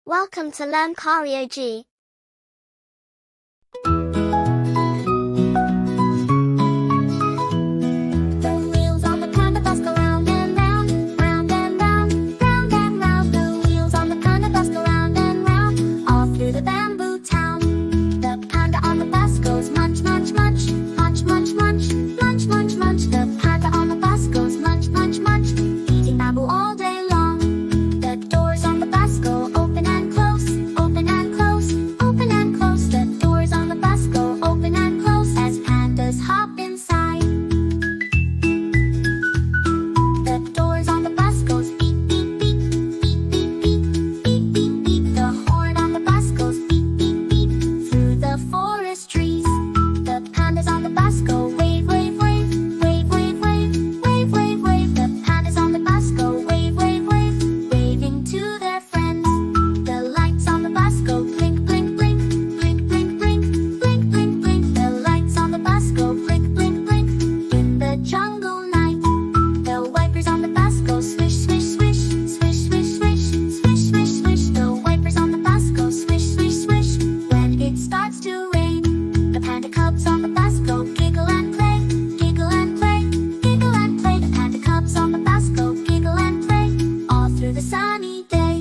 Welcome to Learn Karaoke. The wheels on the Panda Bus go round and round, round and round, round and round. The wheels on the Panda Bus go round and round, all through the bamboo town. The panda on the bus goes munch, munch, munch, munch, munch, munch, munch, munch, munch. The panda on the bus goes munch, munch, munch, eating bamboo all day long. The doors on the bus go open and close, open and close, open and close. The doors on the bus go open and close as pandas hop inside. The doors on the bus goes beep, beep, beep, beep, beep, beep, beep, beep, beep. The horn on the bus goes beep, beep, beep, through the forest trees. The pandas on the bus go wave, wave, wave, wave, wave, wave, wave, wave, wave. The pandas on the bus go wave, wave, wave, waving to their friends. The lights on the bus go blink, blink, blink, blink, blink, blink, blink, blink, blink. The lights on the bus go blink, blink, blink, in the jungle night. The wipers on the bus go swish, swish, swish, swish, swish, swish, swish, swish, swish. The wipers on the bus go swish, swish, swish, when it starts to rain. The panda cubs on the bus go giggle and play, giggle and play, giggle and play. The panda cubs on the bus go giggle and play, all through the sunny day.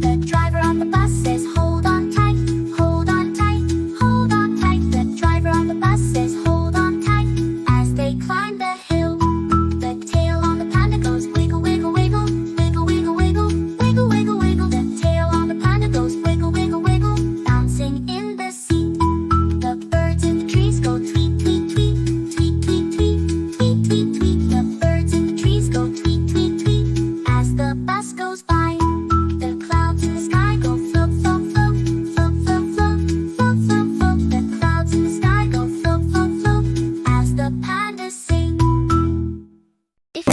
The driver on the bus says hold on tight, hold on tight, hold on tight. The driver on the bus says hold on tight as they climb the hill. The tail on the panda goes wiggle, wiggle, wiggle, wiggle, wiggle, wiggle, wiggle, wiggle, wiggle. The tail on the panda goes wiggle, wiggle, wiggle, bouncing in the seat. The birds in the trees go tweet, tweet, tweet, tweet, tweet, tweet, tweet, tweet, tweet. The birds in the trees go tweet, tweet, tweet as the bus goes by. The clouds in the sky go float, float, float, float, float, float, float, float, float. The clouds in the sky go float, float, float as the pandas sing.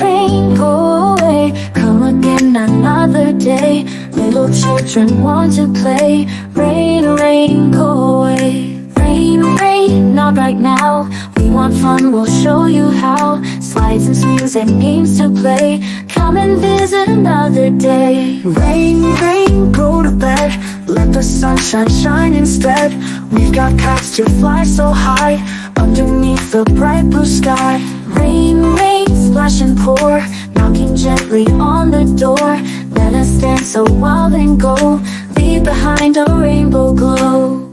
Rain, go away, come again another day. Little children want to play. Rain, rain, go away. Rain, rain, not right now. We want fun, we'll show you how. Slides and swings and games to play. Come and visit another day. Rain, rain, go to bed. Let the sunshine shine instead. We've got kites to fly so high underneath the bright blue sky. Rain, rain, splash and pour, knocking gently on the door. Let us dance so wild and go, leave behind a rainbow glow.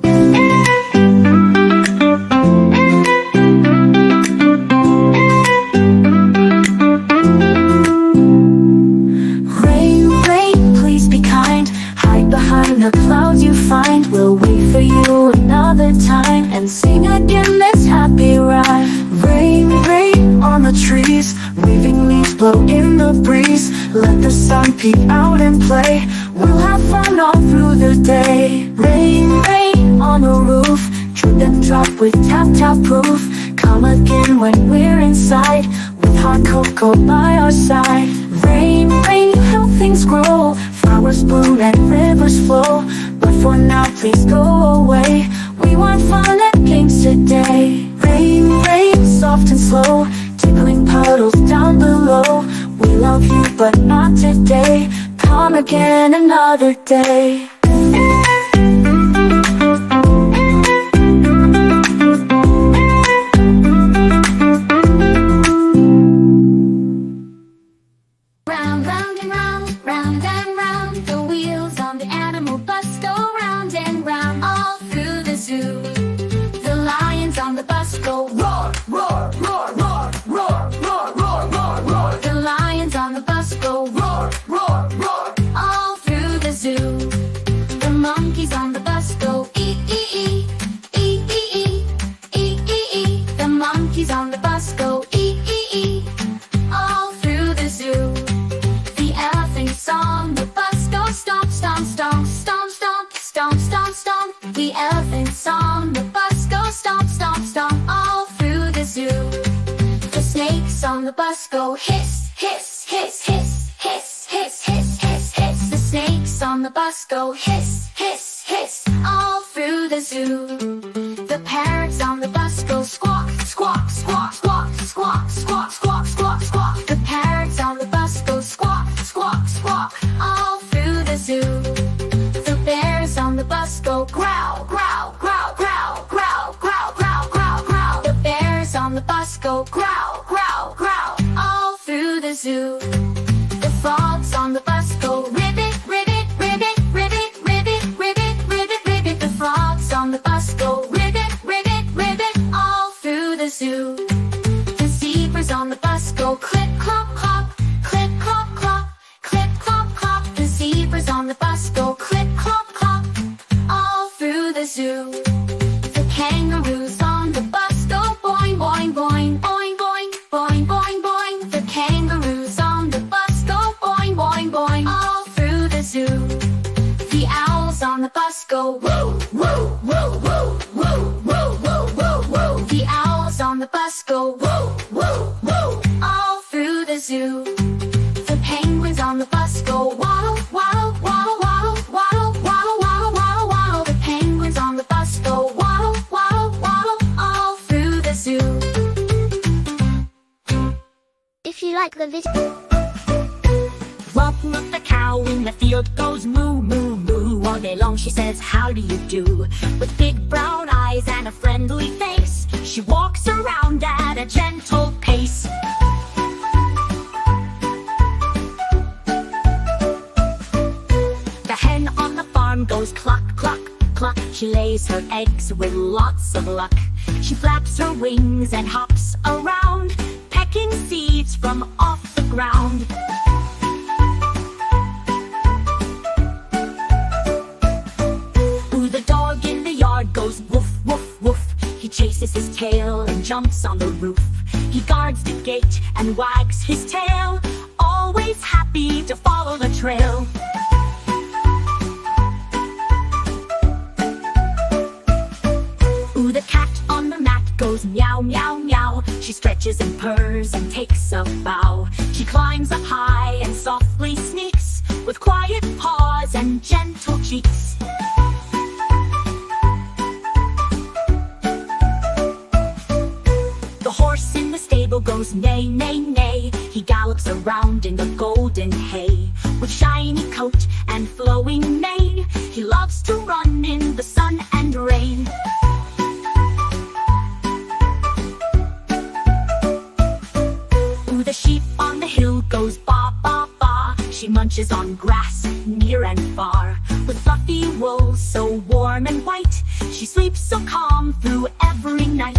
Rain, rain, please be kind. Hide behind the clouds you find. We'll wait for you another time and sing again this happy rhyme. Rain, rain on the trees, waving leaves blow in the breeze. Let the sun peek out and play. We'll have fun all through the day. Rain, rain on the roof, drip and drop with tap tap proof. Come again when we're inside, with hot cocoa by our side. Rain, rain, help things grow, flowers bloom and rivers flow. But for now, please go away. We want fun and games today. Rain, rain, soft and slow, tickling puddles down below. We love you, but not today. Come again another day. Round, round and round, round and round. The wheels on the animal bus go round and round, all through the zoo. The lions on the bus go roar, roar, roar, roar, roar, roar, roar, roar, roar. The lions on the bus go roar, roar, roar, all through the zoo. The monkeys on the bus go ee, ee, ee, ee, ee, ee, ee, ee. The monkeys on the bus go ee, ee, ee, all through the zoo. The elephants on the bus go stomp, stomp, stomp, stomp, stomp, stomp, stomp, stomp. The elephants on the bus go stomp, stomp, stomp, all through the zoo. The snakes on the bus go hiss, hiss, hiss, hiss, hiss, hiss, hiss, hiss, hiss. The snakes on the bus go hiss, hiss, hiss, all through the zoo. The parrots on the bus go squawk, squawk, squawk, squawk, squawk, squawk, squawk, squawk, squawk. The parrots on the zoo. The frogs on the bus go ribbit, ribbit, ribbit, ribbit, ribbit, ribbit, ribbit, ribbit. The frogs on the bus go ribbit, ribbit, ribbit, all through the zoo. The zebras on the bus go clip, clop, clop, clip, clop, clop, clip, clop, clop. The zebras on the bus go clip, clop, clop, all through the zoo. The kangaroos on the bus go boing, boing, boing, boing, boing, boing, boing, boing. The kangaroos on the bus go boing, boing, boing, all through the zoo. The owls on the bus go woo, woo, woo, woo, woo, woo, woo, woo, woo. The owls on the bus go woo, woo, woo, all through the zoo. The penguins on the bus go waddle, waddle, waddle, waddle, waddle, waddle, waddle, waddle, waddle. The penguins on the bus go waddle, waddle, waddle, all through the zoo. If you like the video, Look, look, the cow in the field goes moo, moo, moo. All day long she says, how do you do? With big brown eyes and a friendly face, she walks around at a gentle pace. The hen on the farm goes cluck, cluck, cluck. She lays her eggs with lots of luck. She flaps her wings and hops around, pecking seeds from off the ground. Ooh, the dog in the yard goes woof, woof, woof. He chases his tail and jumps on the roof. He guards the gate and wags his tail, always happy to follow the trail. Ooh, the cat on the mat goes meow, meow, meow. She stretches and purrs and takes a bow. She climbs up high and softly sneaks, with quiet paws and gentle cheeks. The horse in the stable goes neigh, neigh, neigh. He gallops around in the golden hay. With shiny coat and flowing mane, he loves to run in the sun and rain. Ooh, the sheep on the hill goes ba, ba, ba. She munches on grass near and far. With fluffy wool so warm and white, she sleeps so calm through every night.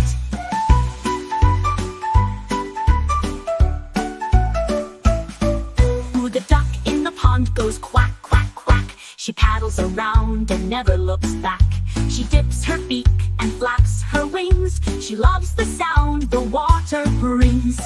Ooh, the duck in the pond goes quack, quack, quack. She paddles around and never looks back. She dips her beak and flaps her wings. She loves the sound the water brings.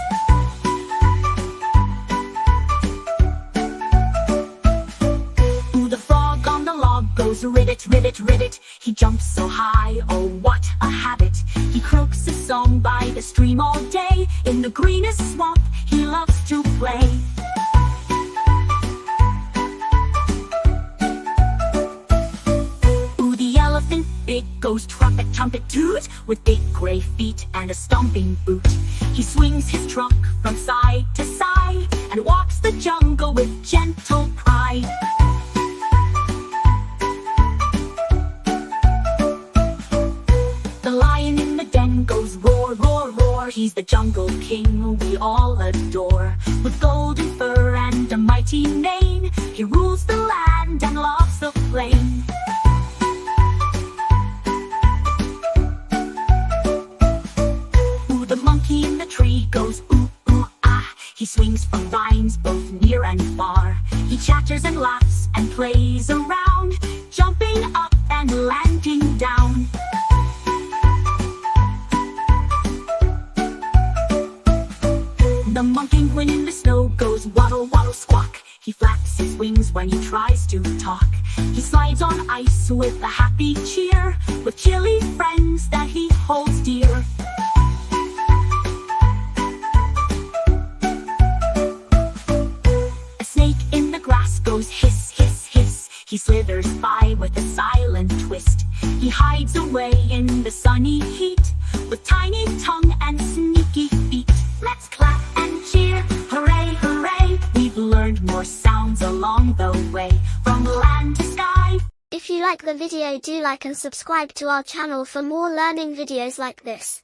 Ooh, the frog on the log goes ribbit, ribbit, ribbit. He jumps so high, oh what a habit. He croaks a song by the stream all day. In the greenest swamp he loves to play. Ooh, the elephant big goes trumpet, trumpet, toot. With big gray feet and a stomping boot, he swings his trunk from side to side and walks the jungle with gentle pride. The lion in the den goes roar, roar, roar. He's the jungle king we all adore. With golden fur and a mighty mane, he rules the land and loves the flame. Ooh, the monkey in the tree goes ooh, ooh, ah. He swings from vines both near and far. He chatters and laughs and plays around, jumping up and landing down. The monkey penguin in the snow goes waddle, waddle, squawk. He flaps his wings when he tries to talk. He slides on ice with a happy cheer, with chilly friends that he holds dear. A snake in the grass goes hiss, hiss, hiss. He slithers by with a silent twist. He hides away in the sunny heat, with tiny tongue and sneaky feet. Let's clap and cheer, hooray, hooray! We've learned more sounds along the way, from land to sky. If you like the video, do like and subscribe to our channel for more learning videos like this.